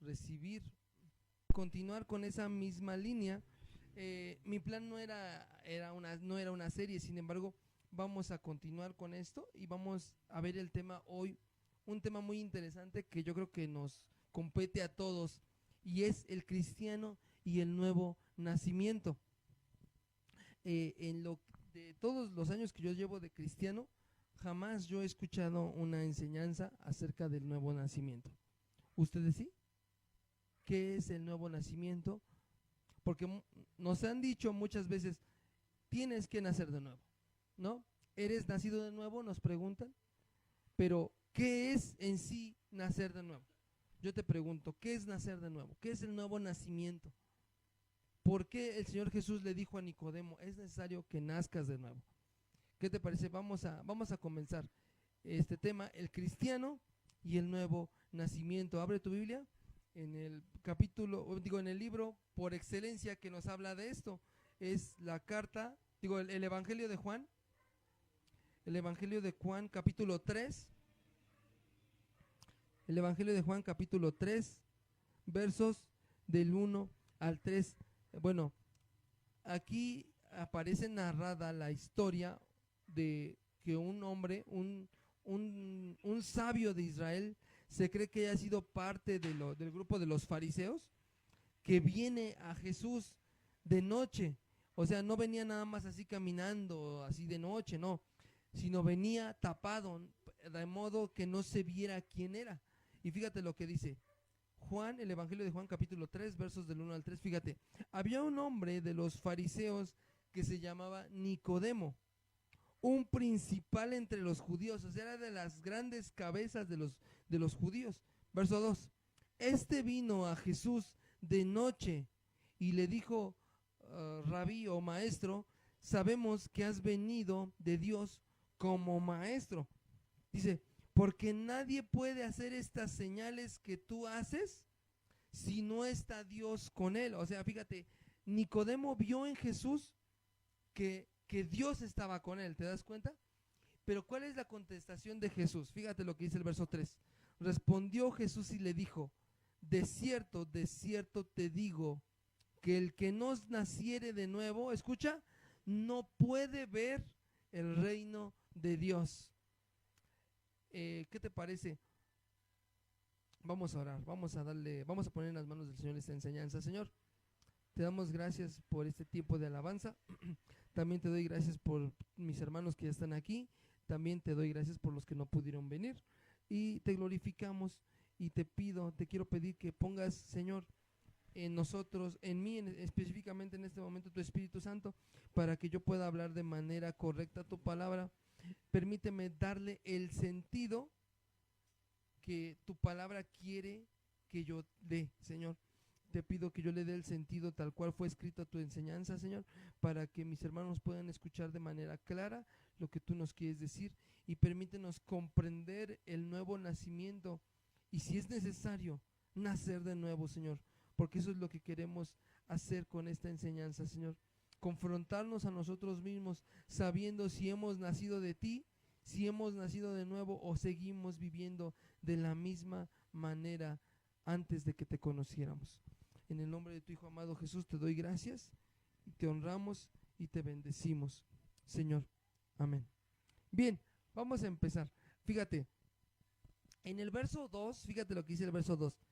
recibir, continuar con esa misma línea. Mi plan no era una serie, sin embargo, vamos a continuar con esto y vamos a ver el tema hoy, un tema muy interesante que yo creo que nos compete a todos, y es el cristiano y el nuevo nacimiento. En lo de todos los años que yo llevo de cristiano, jamás yo he escuchado una enseñanza acerca del nuevo nacimiento. ¿Ustedes sí? ¿Qué es el nuevo nacimiento? Porque nos han dicho muchas veces, tienes que nacer de nuevo, ¿no? ¿Eres nacido de nuevo?, nos preguntan. Pero, ¿qué es en sí nacer de nuevo? Yo te pregunto, ¿qué es nacer de nuevo? ¿Qué es el nuevo nacimiento? ¿Por qué el Señor Jesús le dijo a Nicodemo, es necesario que nazcas de nuevo? ¿Qué te parece? Vamos a comenzar este tema, el cristiano y el nuevo nacimiento. Abre tu Biblia en el capítulo, en el libro por excelencia que nos habla de esto. Es la carta, el Evangelio de Juan. El Evangelio de Juan, capítulo 3. El Evangelio de Juan, capítulo 3, versos del 1 al 3. Bueno, aquí aparece narrada la historia de que un hombre, un sabio de Israel, se cree que haya sido parte del grupo de los fariseos, que viene a Jesús de noche. O sea, no venía nada más así caminando, así de noche, no, sino venía tapado, de modo que no se viera quién era. Y fíjate lo que dice Juan, el Evangelio de Juan, capítulo 3, versos del 1 al 3. Fíjate, había un hombre de los fariseos que se llamaba Nicodemo, un principal entre los judíos, o sea, era de las grandes cabezas de los judíos. Verso 2, este vino a Jesús de noche y le dijo, rabí o maestro, sabemos que has venido de Dios como maestro. Dice, porque nadie puede hacer estas señales que tú haces si no está Dios con él. O sea, fíjate, Nicodemo vio en Jesús que Dios estaba con él, ¿te das cuenta? Pero ¿cuál es la contestación de Jesús? Fíjate lo que dice el verso 3. Respondió Jesús y le dijo, de cierto te digo, que el que no naciere de nuevo, escucha, no puede ver el reino de Dios. ¿Qué te parece? Vamos a orar, vamos a poner en las manos del Señor esta enseñanza. Señor, te damos gracias por este tiempo de alabanza. También te doy gracias por mis hermanos que ya están aquí. También te doy gracias por los que no pudieron venir. Y te glorificamos y te quiero pedir que pongas, Señor, en nosotros, en mí específicamente en este momento, tu Espíritu Santo, para que yo pueda hablar de manera correcta tu palabra. Permíteme darle el sentido que tu palabra quiere que yo dé, Señor. Te pido que yo le dé el sentido tal cual fue escrita tu enseñanza, Señor, para que mis hermanos puedan escuchar de manera clara lo que tú nos quieres decir, y permítenos comprender el nuevo nacimiento y, si es necesario, nacer de nuevo, Señor, porque eso es lo que queremos hacer con esta enseñanza, Señor. Confrontarnos a nosotros mismos, sabiendo si hemos nacido de ti, si hemos nacido de nuevo o seguimos viviendo de la misma manera antes de que te conociéramos. En el nombre de tu Hijo amado Jesús te doy gracias y te honramos y te bendecimos, Señor. Amén. Bien, vamos a empezar. Fíjate, en el verso 2, fíjate lo que dice el verso 2.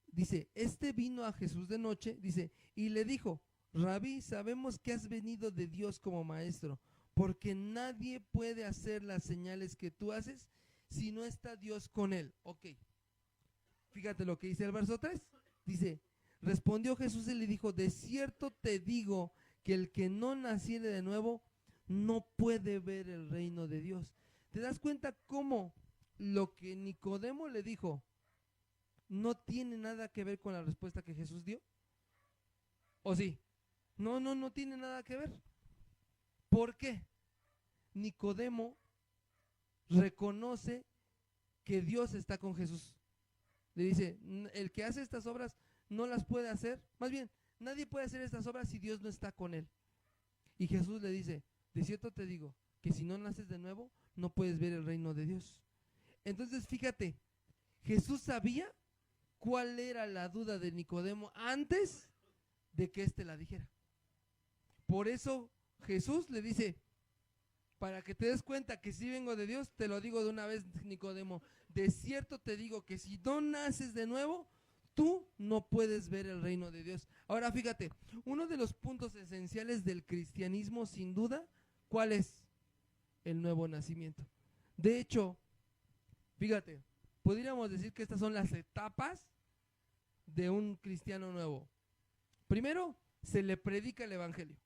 Dice, este vino a Jesús de noche, dice, y le dijo, Rabí, sabemos que has venido de Dios como maestro, porque nadie puede hacer las señales que tú haces si no está Dios con él. Ok, fíjate lo que dice el verso 3. Dice, respondió Jesús y le dijo, de cierto te digo que el que no naciere de nuevo no puede ver el reino de Dios. ¿Te das cuenta cómo lo que Nicodemo le dijo no tiene nada que ver con la respuesta que Jesús dio? ¿O sí? No tiene nada que ver. ¿Por qué? Nicodemo reconoce que Dios está con Jesús. Le dice, el que hace estas obras no las puede hacer. Más bien, nadie puede hacer estas obras si Dios no está con él. Y Jesús le dice, de cierto te digo, que si no naces de nuevo, no puedes ver el reino de Dios. Entonces, fíjate, Jesús sabía cuál era la duda de Nicodemo antes de que éste la dijera. Por eso Jesús le dice, para que te des cuenta que si vengo de Dios, te lo digo de una vez, Nicodemo, de cierto te digo que si no naces de nuevo, tú no puedes ver el reino de Dios. Ahora fíjate, uno de los puntos esenciales del cristianismo, sin duda, ¿cuál es? El nuevo nacimiento. De hecho, fíjate, podríamos decir que estas son las etapas de un cristiano nuevo. Primero, se le predica el evangelio,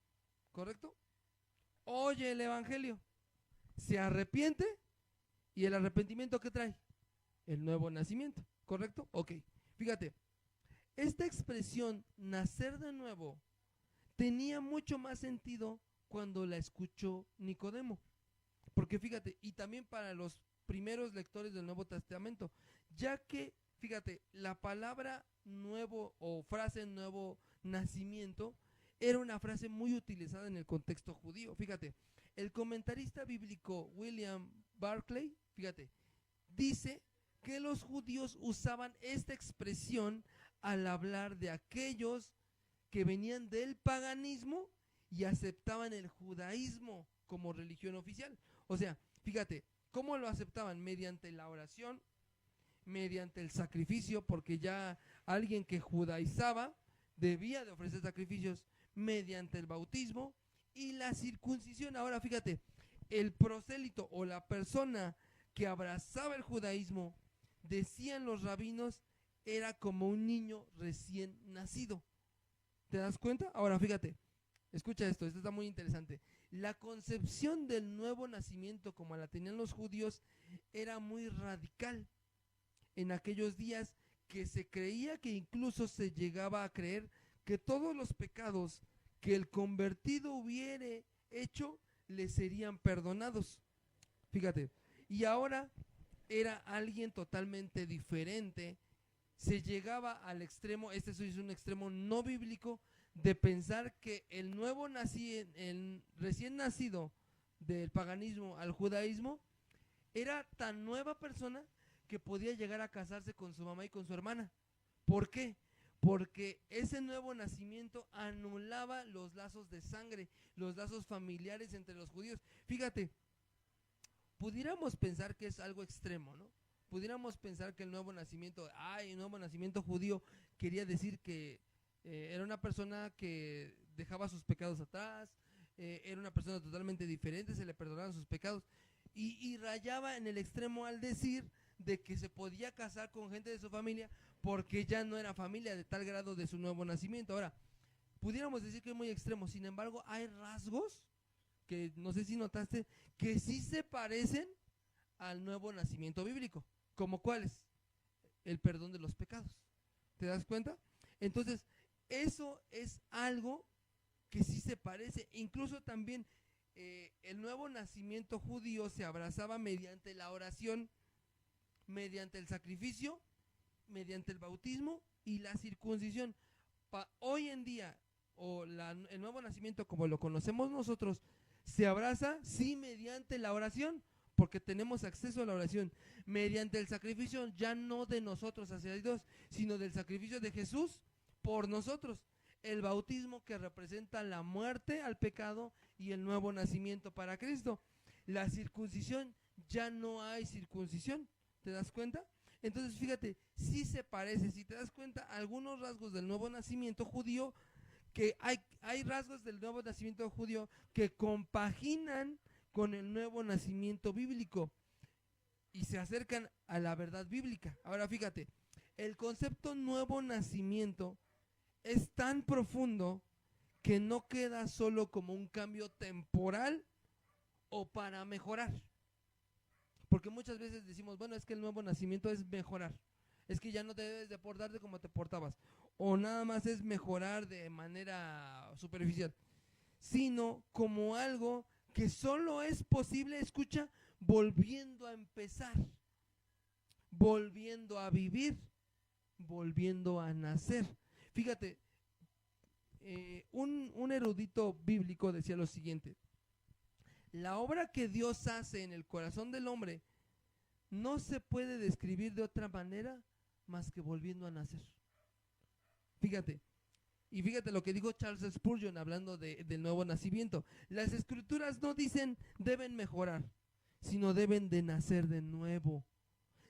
¿correcto? Oye el evangelio, se arrepiente, y el arrepentimiento ¿qué trae? El nuevo nacimiento, ¿correcto? Ok, fíjate, esta expresión nacer de nuevo tenía mucho más sentido cuando la escuchó Nicodemo, porque fíjate, y también para los primeros lectores del Nuevo Testamento, ya que, fíjate, la palabra nuevo o frase nuevo nacimiento era una frase muy utilizada en el contexto judío. Fíjate, el comentarista bíblico William Barclay, fíjate, dice que los judíos usaban esta expresión al hablar de aquellos que venían del paganismo y aceptaban el judaísmo como religión oficial. O sea, fíjate, ¿cómo lo aceptaban? Mediante la oración, mediante el sacrificio, porque ya alguien que judaizaba debía de ofrecer sacrificios, mediante el bautismo y la circuncisión. Ahora fíjate, el prosélito o la persona que abrazaba el judaísmo, decían los rabinos, era como un niño recién nacido. ¿Te das cuenta? Ahora fíjate, escucha esto está muy interesante. La concepción del nuevo nacimiento como la tenían los judíos era muy radical. En aquellos días que se creía que incluso se llegaba a creer que todos los pecados que el convertido hubiere hecho le serían perdonados. Fíjate, y ahora era alguien totalmente diferente. Se llegaba al extremo, este es un extremo no bíblico, de pensar que el nuevo el recién nacido del paganismo al judaísmo era tan nueva persona que podía llegar a casarse con su mamá y con su hermana. ¿Por qué? Porque ese nuevo nacimiento anulaba los lazos de sangre, los lazos familiares entre los judíos. Fíjate, pudiéramos pensar que es algo extremo, ¿no? Pudiéramos pensar que el nuevo nacimiento, el nuevo nacimiento judío quería decir que era una persona que dejaba sus pecados atrás, era una persona totalmente diferente, se le perdonaban sus pecados, y rayaba en el extremo al decir de que se podía casar con gente de su familia porque ya no era familia de tal grado de su nuevo nacimiento. Ahora, pudiéramos decir que es muy extremo, sin embargo, hay rasgos que no sé si notaste que sí se parecen al nuevo nacimiento bíblico. ¿Como cuáles? El perdón de los pecados. ¿Te das cuenta? Entonces, eso es algo que sí se parece. Incluso también el nuevo nacimiento judío se abrazaba mediante la oración, mediante el sacrificio, mediante el bautismo y la circuncisión. Hoy en día, el nuevo nacimiento como lo conocemos nosotros, se abraza sí mediante la oración, porque tenemos acceso a la oración, mediante el sacrificio ya no de nosotros hacia Dios, sino del sacrificio de Jesús por nosotros. El bautismo que representa la muerte al pecado y el nuevo nacimiento para Cristo. La circuncisión, ya no hay circuncisión, ¿te das cuenta? Entonces fíjate, sí se parece, si te das cuenta, algunos rasgos del nuevo nacimiento judío, que hay rasgos del nuevo nacimiento judío que compaginan con el nuevo nacimiento bíblico y se acercan a la verdad bíblica. Ahora fíjate, el concepto nuevo nacimiento es tan profundo que no queda solo como un cambio temporal o para mejorar. Porque muchas veces decimos, bueno, es que el nuevo nacimiento es mejorar. Es que ya no te debes de portarte como te portabas. O nada más es mejorar de manera superficial. Sino como algo que solo es posible, escucha, volviendo a empezar. Volviendo a vivir. Volviendo a nacer. Fíjate, un erudito bíblico decía lo siguiente: la obra que Dios hace en el corazón del hombre no se puede describir de otra manera más que volviendo a nacer. Fíjate. Y fíjate lo que dijo Charles Spurgeon hablando del nuevo nacimiento. Las escrituras no dicen deben mejorar, sino deben de nacer de nuevo.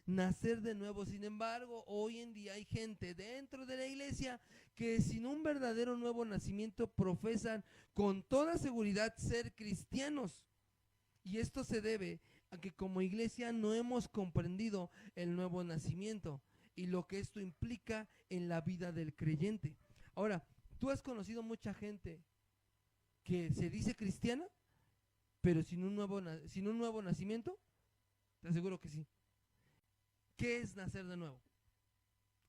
Nacer de nuevo. Sin embargo, hoy en día hay gente dentro de la iglesia que sin un verdadero nuevo nacimiento profesan con toda seguridad ser cristianos. Y esto se debe a que como iglesia no hemos comprendido el nuevo nacimiento y lo que esto implica en la vida del creyente. Ahora, ¿tú has conocido mucha gente que se dice cristiana, pero sin un nuevo nacimiento? Te aseguro que sí. ¿Qué es nacer de nuevo?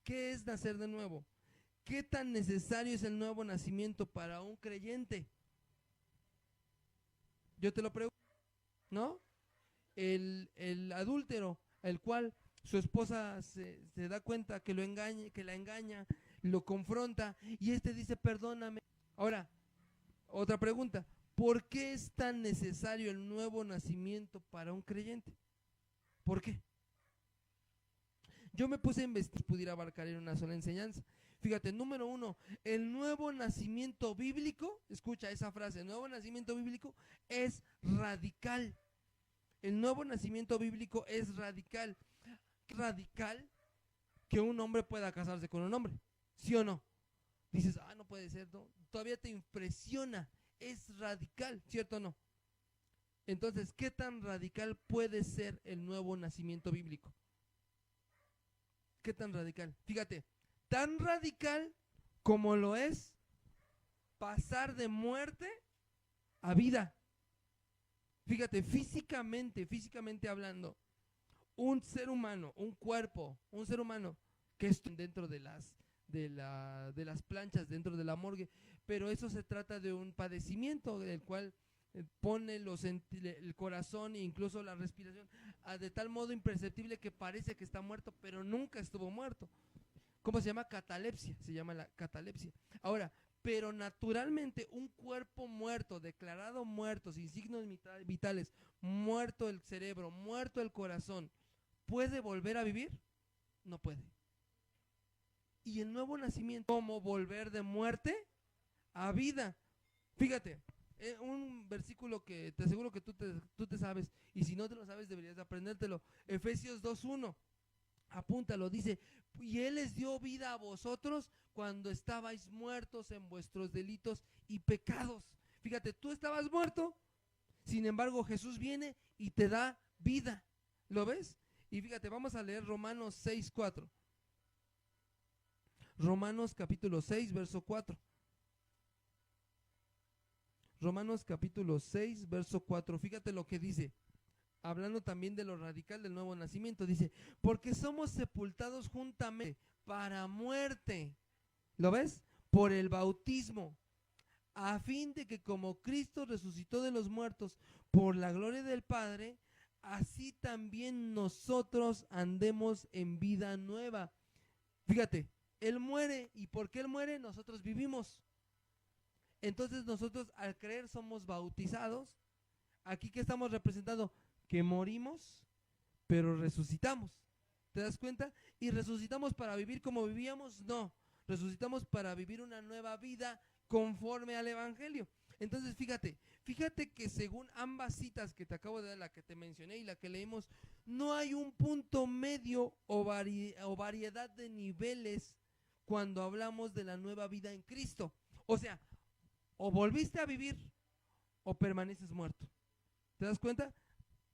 ¿Qué es nacer de nuevo? ¿Qué tan necesario es el nuevo nacimiento para un creyente? Yo te lo pregunto, ¿no? El adúltero, el cual su esposa se da cuenta que la engaña, lo confronta y dice perdóname. Ahora, otra pregunta, ¿por qué es tan necesario el nuevo nacimiento para un creyente? ¿Por qué? Yo me puse a investigar, pudiera abarcar en una sola enseñanza. Fíjate, número 1, el nuevo nacimiento bíblico, escucha esa frase, el nuevo nacimiento bíblico es radical. El nuevo nacimiento bíblico es radical. Radical que un hombre pueda casarse con un hombre, ¿sí o no? Dices, no puede ser, ¿no? Todavía te impresiona, es radical, ¿cierto o no? Entonces, ¿qué tan radical puede ser el nuevo nacimiento bíblico? ¿Qué tan radical? Fíjate, tan radical como lo es pasar de muerte a vida. Fíjate, físicamente hablando, un ser humano, un cuerpo, un ser humano que está dentro de las planchas, dentro de la morgue, pero eso se trata de un padecimiento del cual pone el corazón e incluso la respiración de tal modo imperceptible que parece que está muerto, pero nunca estuvo muerto. ¿Cómo se llama? Catalepsia, se llama la catalepsia. Ahora, pero naturalmente un cuerpo muerto, declarado muerto, sin signos vitales, muerto el cerebro, muerto el corazón, ¿puede volver a vivir? No puede. Y el nuevo nacimiento, ¿cómo volver de muerte a vida? Fíjate, un versículo que te aseguro que tú te sabes, y si no te lo sabes deberías aprendértelo. Efesios 2:1, apúntalo, dice, y Él les dio vida a vosotros cuando estabais muertos en vuestros delitos y pecados. Fíjate, tú estabas muerto, sin embargo Jesús viene y te da vida. ¿Lo ves? Y fíjate, vamos a leer Romanos 6:4. Romanos capítulo 6, verso 4. Romanos capítulo 6, verso 4. Fíjate lo que dice, hablando también de lo radical del nuevo nacimiento. Dice, porque somos sepultados juntamente para muerte. ¿Lo ves? Por el bautismo, a fin de que como Cristo resucitó de los muertos por la gloria del Padre, así también nosotros andemos en vida nueva. Fíjate, Él muere, y porque Él muere, nosotros vivimos. Entonces nosotros al creer somos bautizados. Aquí que estamos representando, que morimos, pero resucitamos. ¿Te das cuenta? ¿Y resucitamos para vivir como vivíamos? No, resucitamos para vivir una nueva vida conforme al Evangelio. Entonces fíjate que según ambas citas que te acabo de dar, la que te mencioné y la que leímos, no hay un punto medio o variedad de niveles cuando hablamos de la nueva vida en Cristo. O sea, o volviste a vivir o permaneces muerto. ¿Te das cuenta?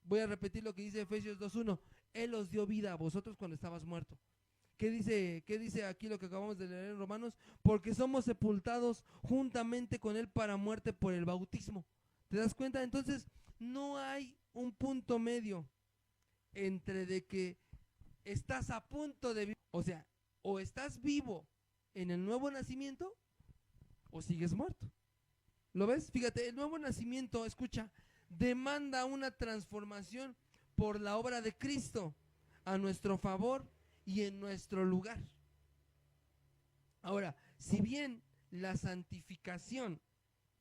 Voy a repetir lo que dice Efesios 2:1. Él os dio vida a vosotros cuando estabas muerto. ¿Qué dice aquí lo que acabamos de leer en Romanos? Porque somos sepultados juntamente con Él para muerte por el bautismo. ¿Te das cuenta? Entonces, no hay un punto medio entre de que estás a punto de vivir, o sea, o estás vivo en el nuevo nacimiento o sigues muerto. ¿Lo ves? Fíjate, el nuevo nacimiento, escucha, demanda una transformación por la obra de Cristo a nuestro favor y en nuestro lugar. Ahora, si bien la santificación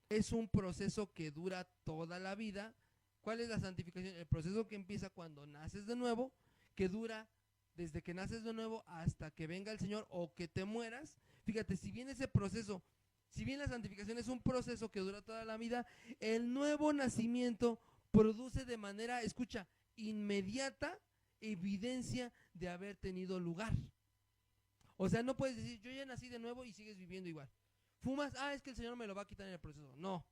es un proceso que dura toda la vida, ¿cuál es la santificación? El proceso que empieza cuando naces de nuevo, que dura desde que naces de nuevo hasta que venga el Señor o que te mueras. Fíjate, si bien ese proceso, si bien la santificación es un proceso que dura toda la vida, el nuevo nacimiento produce de manera, escucha, inmediata evidencia de haber tenido lugar. O sea, no puedes decir, yo ya nací de nuevo y sigues viviendo igual. Fumas, es que el Señor me lo va a quitar en el proceso. No.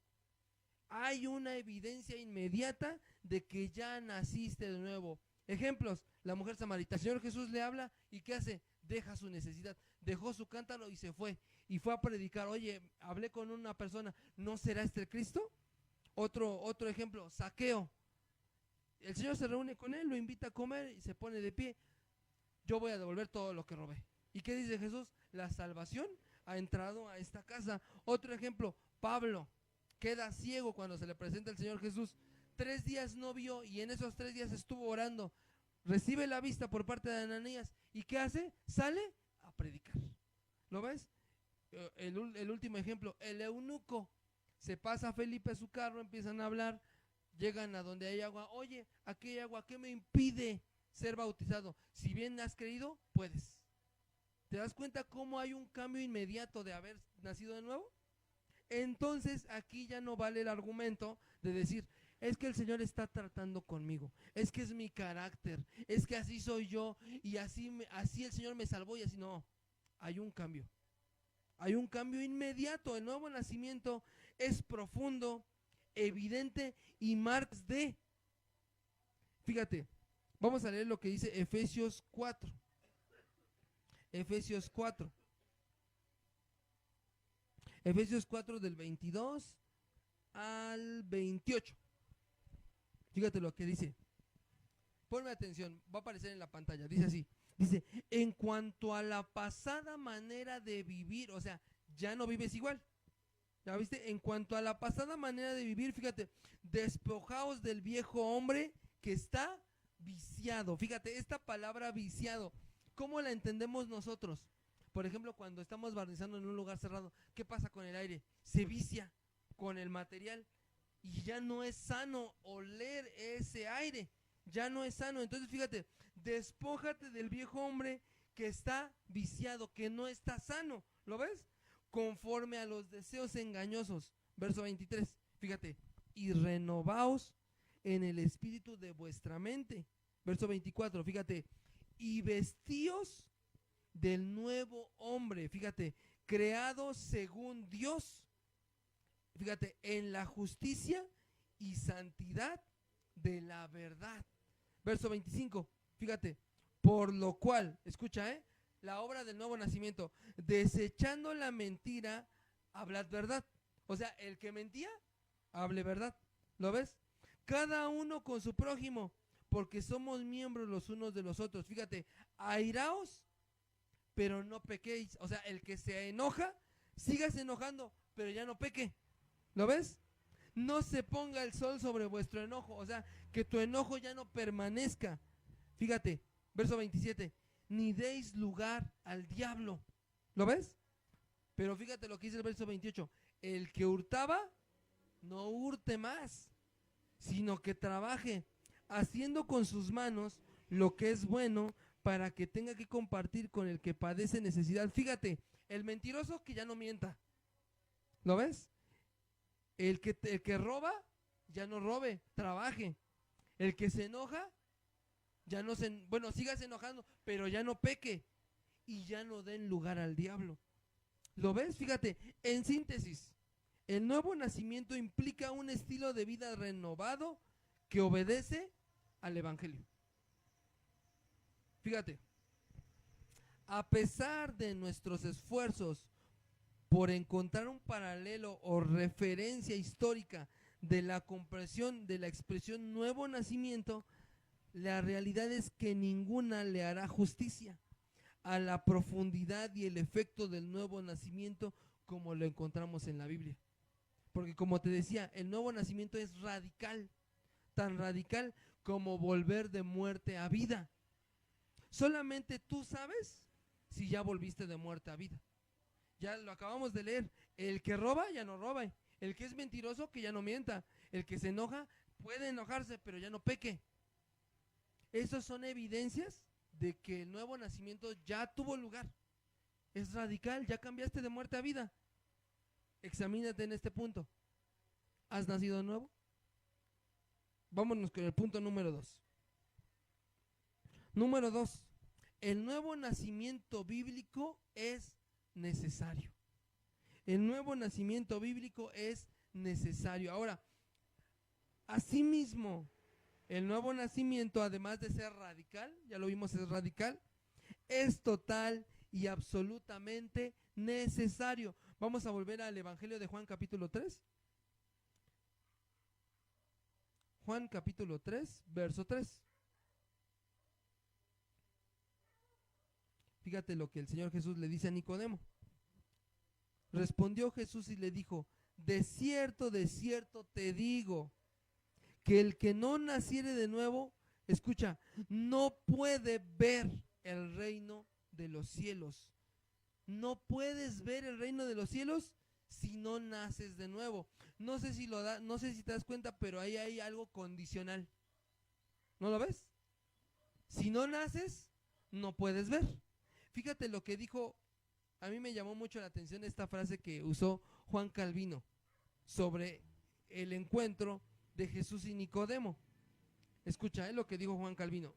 Hay una evidencia inmediata de que ya naciste de nuevo. Ejemplos, la mujer samaritana. El Señor Jesús le habla y ¿qué hace? Deja su necesidad, dejó su cántaro y se fue. Y fue a predicar, oye, hablé con una persona, ¿no será este el Cristo? Otro ejemplo, Zaqueo. El Señor se reúne con él, lo invita a comer y se pone de pie. Yo voy a devolver todo lo que robé. ¿Y qué dice Jesús? La salvación ha entrado a esta casa. Otro ejemplo, Pablo queda ciego cuando se le presenta el Señor Jesús. 3 días no vio y en esos 3 días estuvo orando. Recibe la vista por parte de Ananías. ¿Y qué hace? Sale a predicar. ¿Lo ves? El último ejemplo, el eunuco. Se pasa a Felipe a su carro, empiezan a hablar, llegan a donde hay agua. Oye, aquí hay agua, ¿qué me impide ser bautizado? Si bien has creído, puedes. ¿Te das cuenta cómo hay un cambio inmediato de haber nacido de nuevo? Entonces aquí ya no vale el argumento de decir, es que el Señor está tratando conmigo, es que es mi carácter, es que así soy yo y así el Señor me salvó y así no. Hay un cambio. Hay un cambio inmediato. El nuevo nacimiento es profundo, evidente y marcas de. Fíjate, vamos a leer lo que dice Efesios 4. Efesios 4. Efesios 4 del 22 al 28. Fíjate lo que dice. Ponme atención, va a aparecer en la pantalla. Dice así. Dice, en cuanto a la pasada manera de vivir, o sea, ya no vives igual. ¿Ya viste? En cuanto a la pasada manera de vivir, fíjate, despojaos del viejo hombre que está viciado. Fíjate, esta palabra viciado, ¿cómo la entendemos nosotros? Por ejemplo, cuando estamos barnizando en un lugar cerrado, ¿qué pasa con el aire? Se vicia con el material y ya no es sano oler ese aire. Ya no es sano. Entonces, fíjate, despójate del viejo hombre que está viciado, que no está sano. ¿Lo ves? Conforme a los deseos engañosos. Verso 23. Fíjate, y renovaos en el espíritu de vuestra mente. Verso 24. Fíjate, y vestíos del nuevo hombre. Fíjate, creado según Dios. Fíjate, en la justicia y santidad de la verdad. Verso 25, fíjate, por lo cual, escucha, la obra del nuevo nacimiento, desechando la mentira, hablad verdad. O sea, el que mentía, hable verdad. ¿Lo ves? Cada uno con su prójimo, porque somos miembros los unos de los otros. Fíjate, airaos, pero no pequéis. O sea, el que se enoja, sigas enojando, pero ya no peque. ¿Lo ves? No se ponga el sol sobre vuestro enojo. O sea, que tu enojo ya no permanezca. Fíjate, verso 27. Ni deis lugar al diablo. ¿Lo ves? Pero fíjate lo que dice el verso 28. El que hurtaba, no hurte más, sino que trabaje, haciendo con sus manos lo que es bueno, para que tenga que compartir con el que padece necesidad. Fíjate, el mentiroso que ya no mienta. ¿Lo ves? El que roba, ya no robe, trabaje. El que se enoja, ya no sigas enojando, pero ya no peque y ya no den lugar al diablo. ¿Lo ves? Fíjate, en síntesis, el nuevo nacimiento implica un estilo de vida renovado que obedece al evangelio. Fíjate, a pesar de nuestros esfuerzos por encontrar un paralelo o referencia histórica de la comprensión de la expresión nuevo nacimiento, la realidad es que ninguna le hará justicia a la profundidad y el efecto del nuevo nacimiento como lo encontramos en la Biblia. Porque como te decía, el nuevo nacimiento es radical, tan radical como volver de muerte a vida. Solamente tú sabes si ya volviste de muerte a vida. Ya lo acabamos de leer. El que roba, ya no roba. El que es mentiroso, que ya no mienta. El que se enoja, puede enojarse, pero ya no peque. Esas son evidencias de que el nuevo nacimiento ya tuvo lugar. Es radical, ya cambiaste de muerte a vida. Examínate en este punto. ¿Has nacido de nuevo? Vámonos con el punto número 2. Número 2. El nuevo nacimiento bíblico es necesario. El nuevo nacimiento bíblico es necesario. Ahora, asimismo, el nuevo nacimiento, además de ser radical, ya lo vimos, es radical, es total y absolutamente necesario. Vamos a volver al Evangelio de Juan capítulo 3. Juan capítulo 3, verso 3. Fíjate lo que el Señor Jesús le dice a Nicodemo. Respondió Jesús y le dijo: de cierto te digo, que el que no naciere de nuevo, escucha, no puede ver el reino de los cielos. No puedes ver el reino de los cielos si no naces de nuevo. No sé si te das cuenta, pero ahí hay algo condicional. ¿No lo ves? Si no naces, no puedes ver. Fíjate lo que dijo. A mí me llamó mucho la atención esta frase que usó Juan Calvino sobre el encuentro de Jesús y Nicodemo. Escucha, lo que dijo Juan Calvino.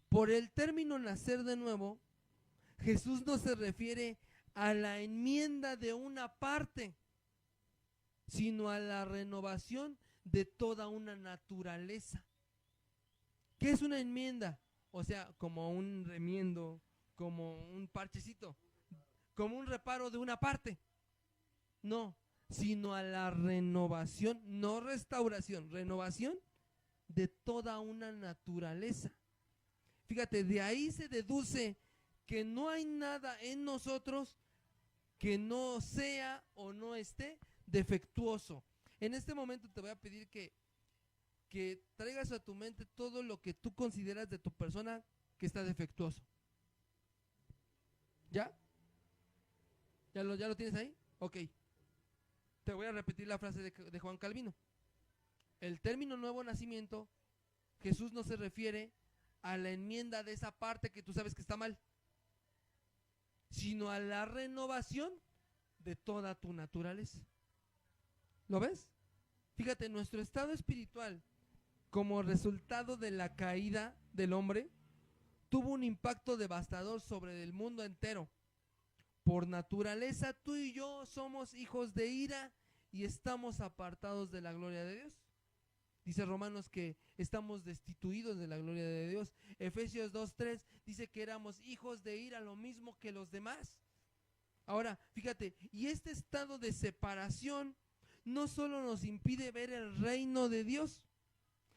Por el término nacer de nuevo, Jesús no se refiere a la enmienda de una parte, sino a la renovación de toda una naturaleza. ¿Qué es una enmienda? O sea, como un remiendo, como un parchecito, como un reparo de una parte. No, sino a la renovación, no restauración, renovación de toda una naturaleza. Fíjate, de ahí se deduce que no hay nada en nosotros que no sea o no esté defectuoso. En este momento te voy a pedir que traigas a tu mente todo lo que tú consideras de tu persona que está defectuoso. ¿Ya? ¿Ya lo tienes ahí? Ok. Te voy a repetir la frase de Juan Calvino. El término nuevo nacimiento, Jesús no se refiere a la enmienda de esa parte que tú sabes que está mal, sino a la renovación de toda tu naturaleza. ¿Lo ves? Fíjate, nuestro estado espiritual, como resultado de la caída del hombre, tuvo un impacto devastador sobre el mundo entero. Por naturaleza, tú y yo somos hijos de ira y estamos apartados de la gloria de Dios. Dice Romanos que estamos destituidos de la gloria de Dios. Efesios 2:3 dice que éramos hijos de ira, lo mismo que los demás. Ahora, fíjate, y este estado de separación no solo nos impide ver el reino de Dios,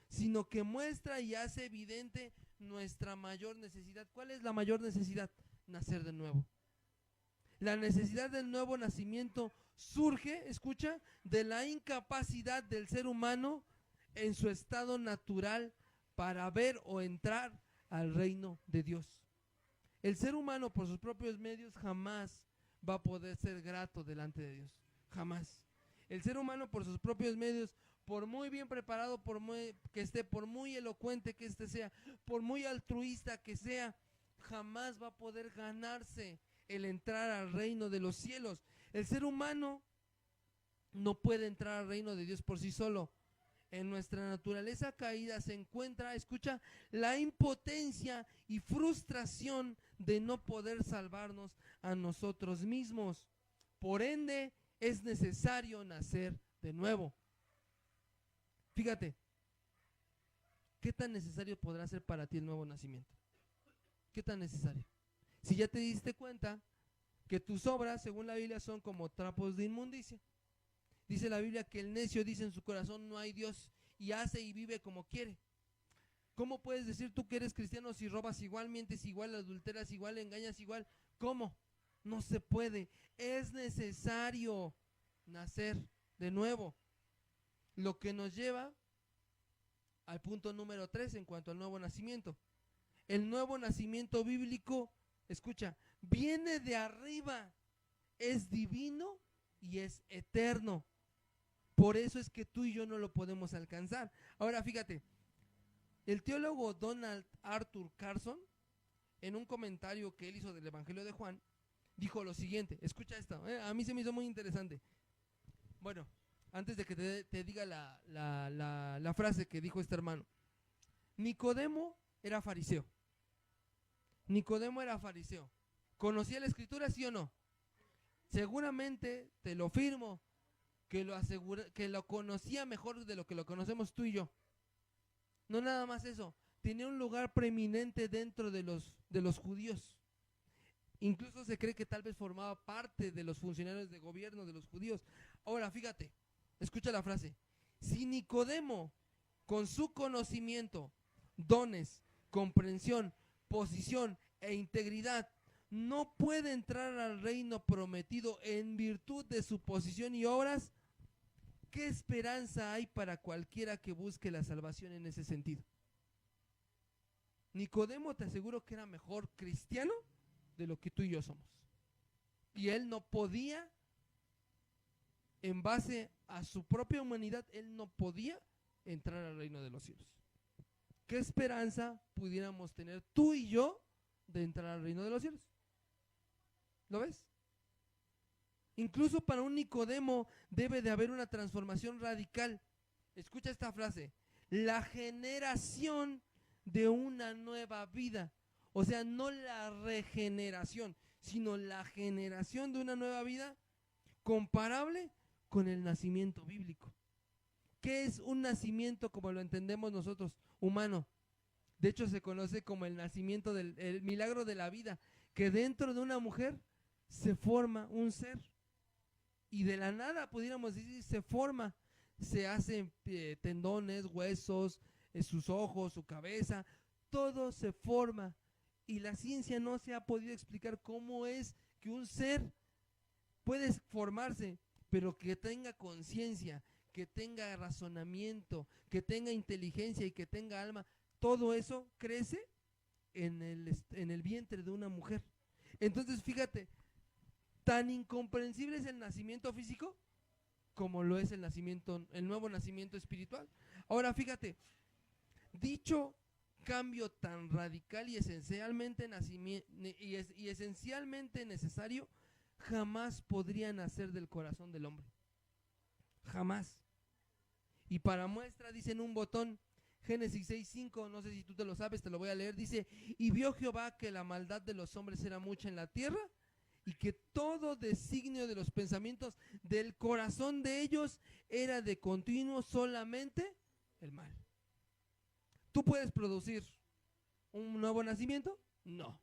sino que muestra y hace evidente nuestra mayor necesidad. ¿Cuál es la mayor necesidad? Nacer de nuevo. La necesidad del nuevo nacimiento surge, escucha, de la incapacidad del ser humano en su estado natural para ver o entrar al reino de Dios. El ser humano por sus propios medios jamás va a poder ser grato delante de Dios. Jamás. El ser humano por sus propios medios, por muy bien preparado que esté, por muy elocuente que éste sea, por muy altruista que sea, jamás va a poder ganarse el entrar al reino de los cielos. El ser humano no puede entrar al reino de Dios por sí solo. En nuestra naturaleza caída se encuentra, escucha, la impotencia y frustración de no poder salvarnos a nosotros mismos. Por ende, es necesario nacer de nuevo. Fíjate, ¿qué tan necesario podrá ser para ti el nuevo nacimiento? ¿Qué tan necesario? Si ya te diste cuenta que tus obras, según la Biblia, son como trapos de inmundicia. Dice la Biblia que el necio dice en su corazón: no hay Dios, y hace y vive como quiere. ¿Cómo puedes decir tú que eres cristiano si robas igual, mientes igual, adulteras igual, engañas igual? ¿Cómo? No se puede. Es necesario nacer de nuevo. Lo que nos lleva al punto número 3 en cuanto al nuevo nacimiento. El nuevo nacimiento bíblico, escucha, viene de arriba, es divino y es eterno. Por eso es que tú y yo no lo podemos alcanzar. Ahora fíjate, El teólogo Donald Arthur Carson, en un comentario que él hizo del Evangelio de Juan, dijo lo siguiente. Escucha esto, a mí se me hizo muy interesante. Bueno, antes de que te diga la frase que dijo este hermano. Nicodemo era fariseo. Nicodemo era fariseo. ¿Conocía la escritura, sí o no? Seguramente, te lo firmo, que lo conocía mejor de lo que lo conocemos tú y yo. No nada más eso, tenía un lugar preeminente dentro de los judíos. Incluso se cree que tal vez formaba parte de los funcionarios de gobierno de los judíos. Ahora, fíjate, escucha la frase. Si Nicodemo, con su conocimiento, dones, comprensión, posición e integridad, no puede entrar al reino prometido en virtud de su posición y obras, ¿qué esperanza hay para cualquiera que busque la salvación en ese sentido? Nicodemo, te aseguro que era mejor cristiano de lo que tú y yo somos. Y él no podía, en base a su propia humanidad, él no podía entrar al reino de los cielos. ¿Qué esperanza pudiéramos tener tú y yo de entrar al reino de los cielos? ¿Lo ves? Incluso para un Nicodemo debe de haber una transformación radical. Escucha esta frase: la generación de una nueva vida. O sea, no la regeneración, sino la generación de una nueva vida comparable con el nacimiento bíblico. ¿Qué es un nacimiento como lo entendemos nosotros, humano? De hecho, se conoce como el nacimiento el milagro de la vida, que dentro de una mujer se forma un ser. Y de la nada, pudiéramos decir, se forma, se hacen tendones, huesos, sus ojos, su cabeza, todo se forma. Y la ciencia no se ha podido explicar cómo es que un ser puede formarse, pero que tenga conciencia, que tenga razonamiento, que tenga inteligencia y que tenga alma. Todo eso crece en el vientre de una mujer. Entonces, fíjate, tan incomprensible es el nacimiento físico como lo es el nuevo nacimiento espiritual. Ahora, fíjate, dicho cambio tan radical y esencialmente necesario jamás podría nacer del corazón del hombre. Jamás. Y para muestra dicen un botón, Génesis 6:5, no sé si tú te lo sabes, te lo voy a leer, dice: y vio Jehová que la maldad de los hombres era mucha en la tierra, y que todo designio de los pensamientos del corazón de ellos era de continuo solamente el mal. ¿Tú puedes producir un nuevo nacimiento? No.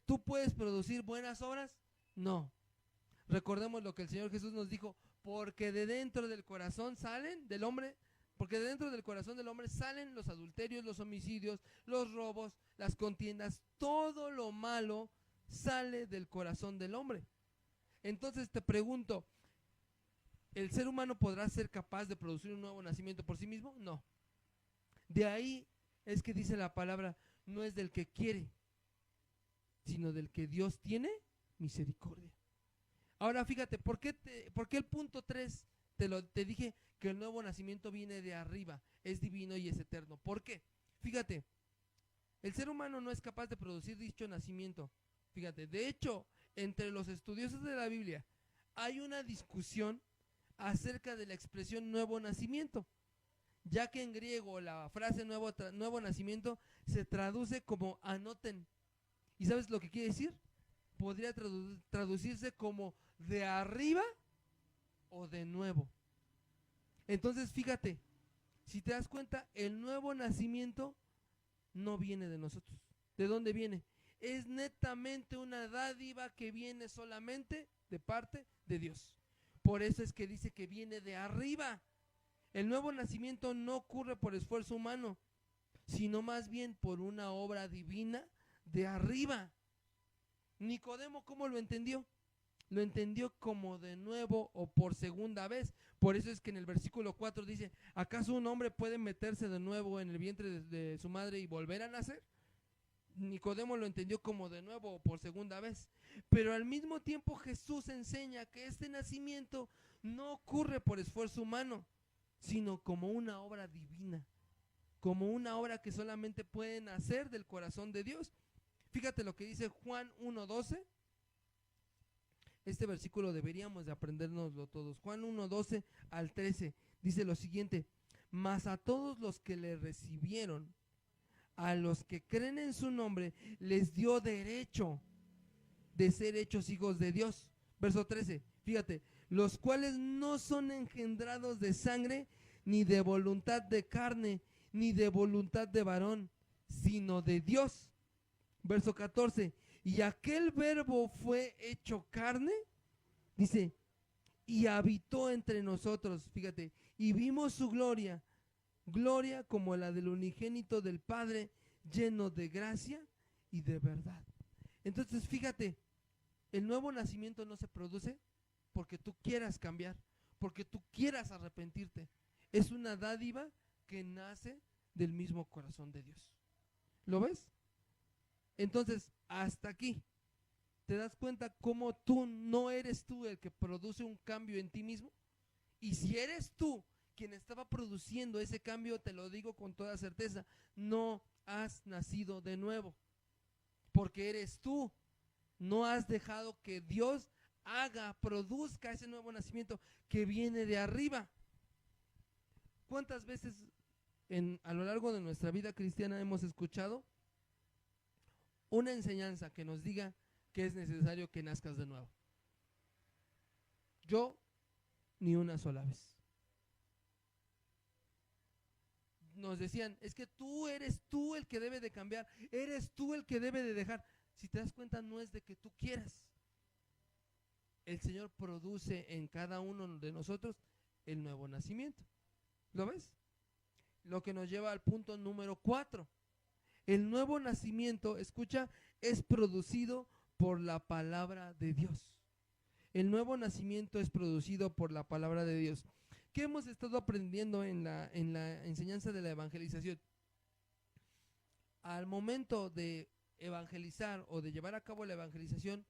¿Tú puedes producir buenas obras? No. Recordemos lo que el Señor Jesús nos dijo: porque de dentro del corazón salen del hombre, porque de dentro del corazón del hombre salen los adulterios, los homicidios, los robos, las contiendas, todo lo malo sale del corazón del hombre. Entonces te pregunto, ¿el ser humano podrá ser capaz de producir un nuevo nacimiento por sí mismo? No. De ahí es que dice la palabra, no es del que quiere, sino del que Dios tiene misericordia. Ahora fíjate, ¿por qué el punto 3 te dije que el nuevo nacimiento viene de arriba, es divino y es eterno? ¿Por qué? Fíjate, el ser humano no es capaz de producir dicho nacimiento. Fíjate, de hecho, entre los estudiosos de la Biblia hay una discusión acerca de la expresión nuevo nacimiento, ya que en griego la frase nuevo nacimiento se traduce como anoten. ¿Y sabes lo que quiere decir? Podría traducirse como de arriba o de nuevo. Entonces fíjate, si te das cuenta, el nuevo nacimiento no viene de nosotros. ¿De dónde viene? Es netamente una dádiva que viene solamente de parte de Dios. Por eso es que dice que viene de arriba. El nuevo nacimiento no ocurre por esfuerzo humano, sino más bien por una obra divina de arriba. Nicodemo, ¿cómo lo entendió? Lo entendió como de nuevo o por segunda vez. Por eso es que en el versículo 4 dice: ¿acaso un hombre puede meterse de nuevo en el vientre de su madre y volver a nacer? Nicodemo lo entendió como de nuevo o por segunda vez. Pero al mismo tiempo Jesús enseña que este nacimiento no ocurre por esfuerzo humano, sino como una obra divina. como una obra que solamente pueden hacer del corazón de Dios. Fíjate lo que dice Juan 1:12. Este versículo deberíamos de aprendérnoslo todos. Juan 1:12 al 13 dice lo siguiente: mas a todos los que le recibieron, a los que creen en su nombre, les dio derecho de ser hechos hijos de Dios. Verso 13, fíjate, los cuales no son engendrados de sangre, ni de voluntad de carne, ni de voluntad de varón, sino de Dios. Verso 14, y aquel verbo fue hecho carne, dice, y habitó entre nosotros, fíjate, y vimos su gloria, gloria como la del unigénito del Padre, lleno de gracia y de verdad. Entonces, fíjate, el nuevo nacimiento no se produce porque tú quieras cambiar, porque tú quieras arrepentirte. Es una dádiva que nace del mismo corazón de Dios. ¿Lo ves? Entonces, hasta aquí, ¿te das cuenta cómo tú no eres tú el que produce un cambio en ti mismo? Y si eres tú quien estaba produciendo ese cambio, te lo digo con toda certeza, no has nacido de nuevo, porque eres tú. No has dejado que Dios produzca ese nuevo nacimiento que viene de arriba. ¿Cuántas veces a lo largo de nuestra vida cristiana hemos escuchado una enseñanza que nos diga que es necesario que nazcas de nuevo? Yo, ni una sola vez. Nos decían, es que tú eres tú el que debe de cambiar, eres tú el que debe de dejar. Si te das cuenta, no es de que tú quieras. El Señor produce en cada uno de nosotros el nuevo nacimiento. ¿Lo ves? Lo que nos lleva al punto número 4. El nuevo nacimiento, escucha, es producido por la palabra de Dios. El nuevo nacimiento es producido por la palabra de Dios. ¿Qué hemos estado aprendiendo en la enseñanza de la evangelización? Al momento de evangelizar o de llevar a cabo la evangelización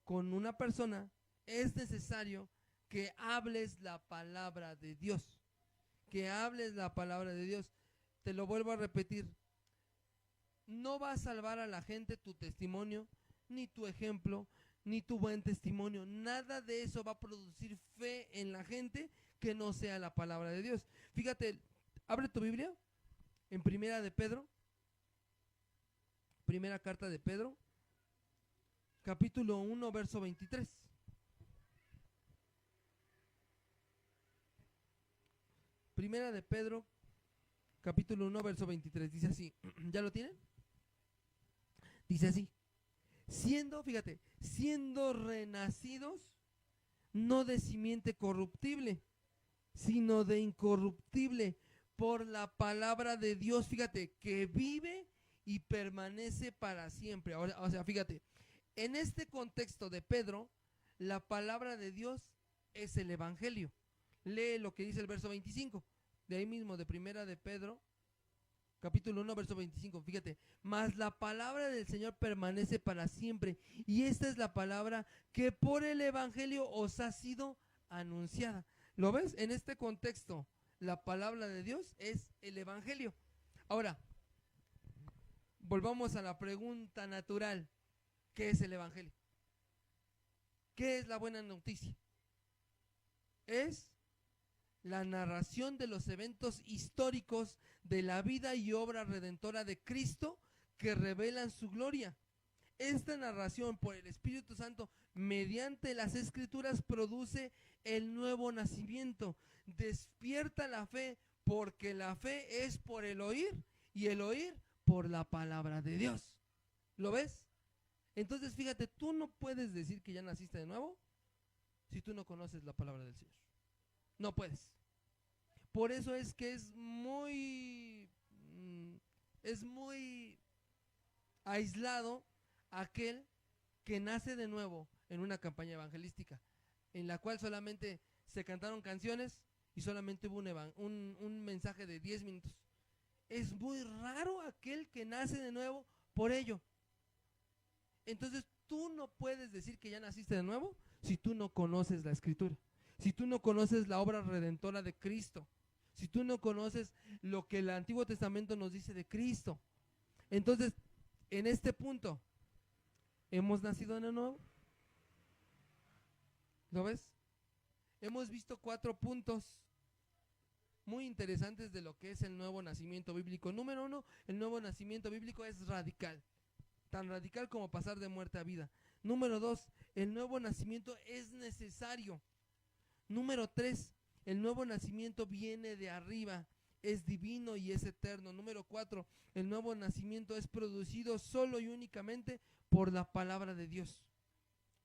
con una persona, es necesario que hables la palabra de Dios. Que hables la palabra de Dios. Te lo vuelvo a repetir. No va a salvar a la gente tu testimonio, ni tu ejemplo, ni tu buen testimonio. Nada de eso va a producir fe en la gente que no sea la palabra de Dios. Fíjate, abre tu Biblia en Primera de Pedro. Primera carta de Pedro, capítulo 1, verso 23. Primera de Pedro, capítulo 1, verso 23. Dice así, ¿ya lo tienen? Dice así, fíjate, siendo renacidos, no de simiente corruptible, sino de incorruptible, por la palabra de Dios, fíjate, que vive y permanece para siempre. Ahora, o sea, fíjate, en este contexto de Pedro, la palabra de Dios es el evangelio. Lee lo que dice el verso 25, de ahí mismo, de Primera de Pedro, capítulo 1, verso 25, fíjate, mas la palabra del Señor permanece para siempre, y esta es la palabra que por el evangelio os ha sido anunciada. ¿Lo ves? En este contexto, la palabra de Dios es el evangelio. Ahora, volvamos a la pregunta natural. ¿Qué es el evangelio? ¿Qué es la buena noticia? Es la narración de los eventos históricos de la vida y obra redentora de Cristo que revelan su gloria. Esta narración por el Espíritu Santo mediante las Escrituras produce el nuevo nacimiento, despierta la fe, porque la fe es por el oír y el oír por la palabra de Dios. ¿Lo ves? Entonces fíjate, tú no puedes decir que ya naciste de nuevo si tú no conoces la palabra del Señor. No puedes. Por eso es que es muy aislado aquel que nace de nuevo en una campaña evangelística, en la cual solamente se cantaron canciones y solamente hubo un mensaje de 10 minutos. Es muy raro aquel que nace de nuevo por ello. Entonces tú no puedes decir que ya naciste de nuevo si tú no conoces la Escritura, si tú no conoces la obra redentora de Cristo, si tú no conoces lo que el Antiguo Testamento nos dice de Cristo. Entonces, en este punto, ¿hemos nacido de nuevo? ¿Lo ves? Hemos visto 4 puntos muy interesantes de lo que es el nuevo nacimiento bíblico. Número 1, el nuevo nacimiento bíblico es radical, tan radical como pasar de muerte a vida. Número 2, el nuevo nacimiento es necesario. Número 3, el nuevo nacimiento viene de arriba, es divino y es eterno. Número 4, el nuevo nacimiento es producido solo y únicamente por la palabra de Dios.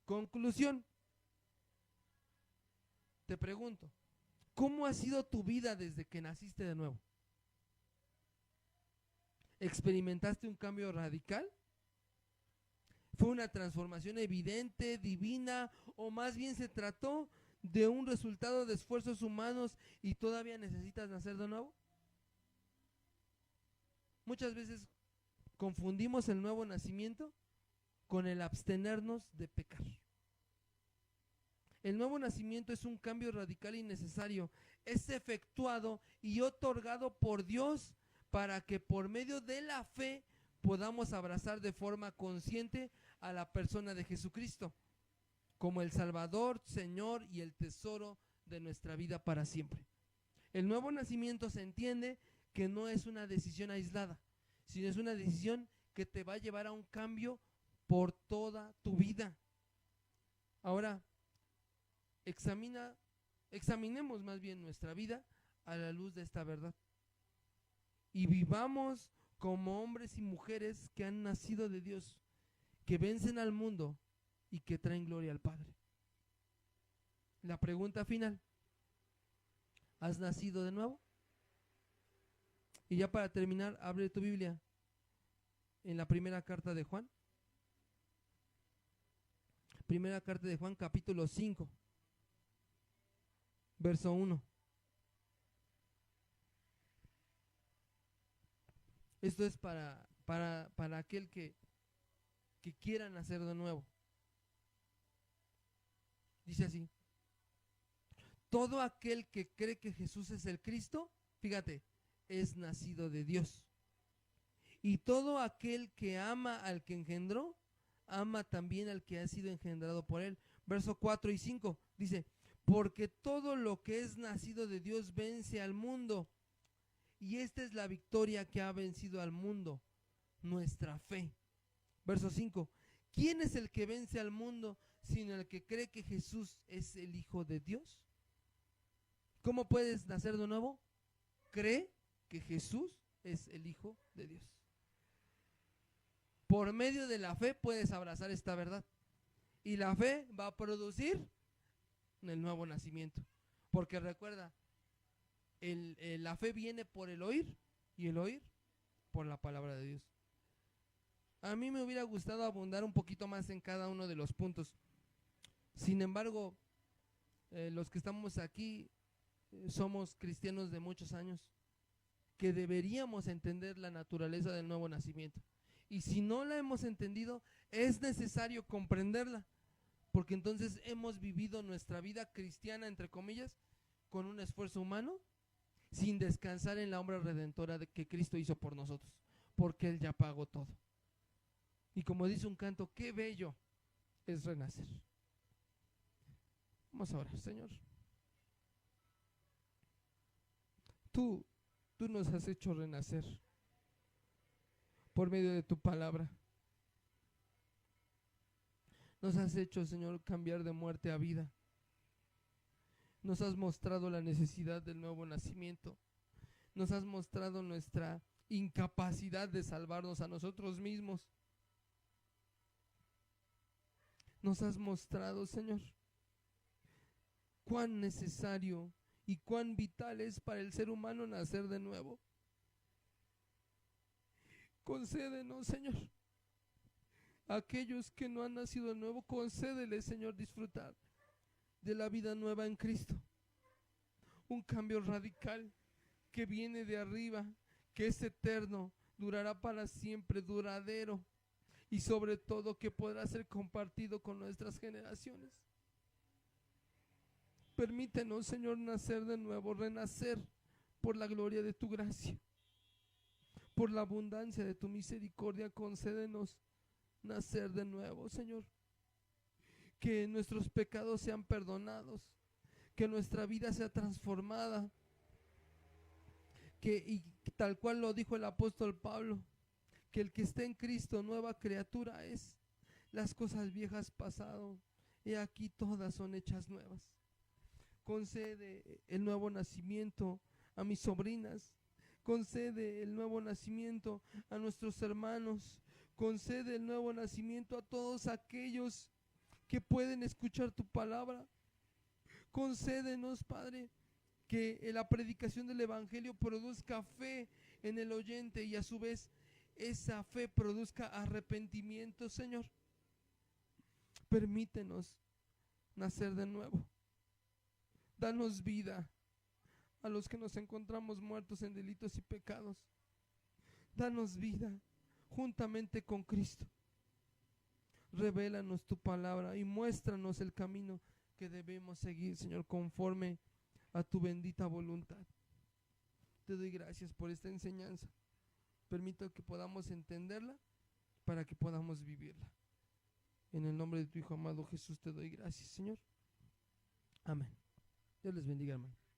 Conclusión, te pregunto, ¿cómo ha sido tu vida desde que naciste de nuevo? ¿Experimentaste un cambio radical? ¿Fue una transformación evidente, divina, o más bien se trató de un resultado de esfuerzos humanos y todavía necesitas nacer de nuevo? Muchas veces confundimos el nuevo nacimiento con el abstenernos de pecar. El nuevo nacimiento es un cambio radical y necesario. Es efectuado y otorgado por Dios para que por medio de la fe podamos abrazar de forma consciente a la persona de Jesucristo como el Salvador, Señor y el tesoro de nuestra vida para siempre. El nuevo nacimiento se entiende que no es una decisión aislada, sino es una decisión que te va a llevar a un cambio por toda tu vida. Ahora, examinemos más bien nuestra vida a la luz de esta verdad y vivamos como hombres y mujeres que han nacido de Dios, que vencen al mundo y que traen gloria al Padre. La pregunta final, ¿has nacido de nuevo? Y ya para terminar, abre tu Biblia en la primera carta de Juan. Primera carta de Juan, capítulo 5. Verso 1. Esto es para aquel que quiera nacer de nuevo. Dice así: todo aquel que cree que Jesús es el Cristo, fíjate, es nacido de Dios. Y todo aquel que ama al que engendró, ama también al que ha sido engendrado por él. Verso 4 y 5 dice: porque todo lo que es nacido de Dios vence al mundo. Y esta es la victoria que ha vencido al mundo, nuestra fe. Verso 5. ¿Quién es el que vence al mundo sino el que cree que Jesús es el Hijo de Dios? ¿Cómo puedes nacer de nuevo? Cree que Jesús es el Hijo de Dios. Por medio de la fe puedes abrazar esta verdad. Y la fe va a producir el nuevo nacimiento. Porque recuerda, la fe viene por el oír y el oír por la palabra de Dios. A mí me hubiera gustado abundar un poquito más en cada uno de los puntos. Sin embargo, los que estamos aquí somos cristianos de muchos años que deberíamos entender la naturaleza del nuevo nacimiento. Y si no la hemos entendido, es necesario comprenderla, porque entonces hemos vivido nuestra vida cristiana, entre comillas, con un esfuerzo humano, sin descansar en la obra redentora que Cristo hizo por nosotros, porque Él ya pagó todo. Y como dice un canto, qué bello es renacer. Vamos a orar. Señor, tú nos has hecho renacer por medio de tu palabra. Nos has hecho, Señor, cambiar de muerte a vida. Nos has mostrado la necesidad del nuevo nacimiento. Nos has mostrado nuestra incapacidad de salvarnos a nosotros mismos. Nos has mostrado, Señor, cuán necesario y cuán vital es para el ser humano nacer de nuevo. Concédenos, Señor, a aquellos que no han nacido de nuevo, concédeles, Señor, disfrutar de la vida nueva en Cristo. Un cambio radical que viene de arriba, que es eterno, durará para siempre, duradero, y sobre todo que podrá ser compartido con nuestras generaciones. Permítenos, Señor, nacer de nuevo, renacer por la gloria de tu gracia, por la abundancia de tu misericordia, concédenos nacer de nuevo, Señor. Que nuestros pecados sean perdonados, que nuestra vida sea transformada, y tal cual lo dijo el apóstol Pablo, que el que esté en Cristo nueva criatura es. Las cosas viejas pasaron, y aquí todas son hechas nuevas. Concede el nuevo nacimiento a mis sobrinas, concede el nuevo nacimiento a nuestros hermanos, concede el nuevo nacimiento a todos aquellos que pueden escuchar tu palabra. Concédenos, Padre, que la predicación del Evangelio produzca fe en el oyente y a su vez esa fe produzca arrepentimiento, Señor. Permítenos nacer de nuevo. Danos vida a los que nos encontramos muertos en delitos y pecados. Danos vida juntamente con Cristo. Revélanos tu palabra y muéstranos el camino que debemos seguir, Señor, conforme a tu bendita voluntad. Te doy gracias por esta enseñanza. Permito que podamos entenderla para que podamos vivirla. En el nombre de tu Hijo amado Jesús te doy gracias, Señor. Amén. Dios les bendiga, hermano.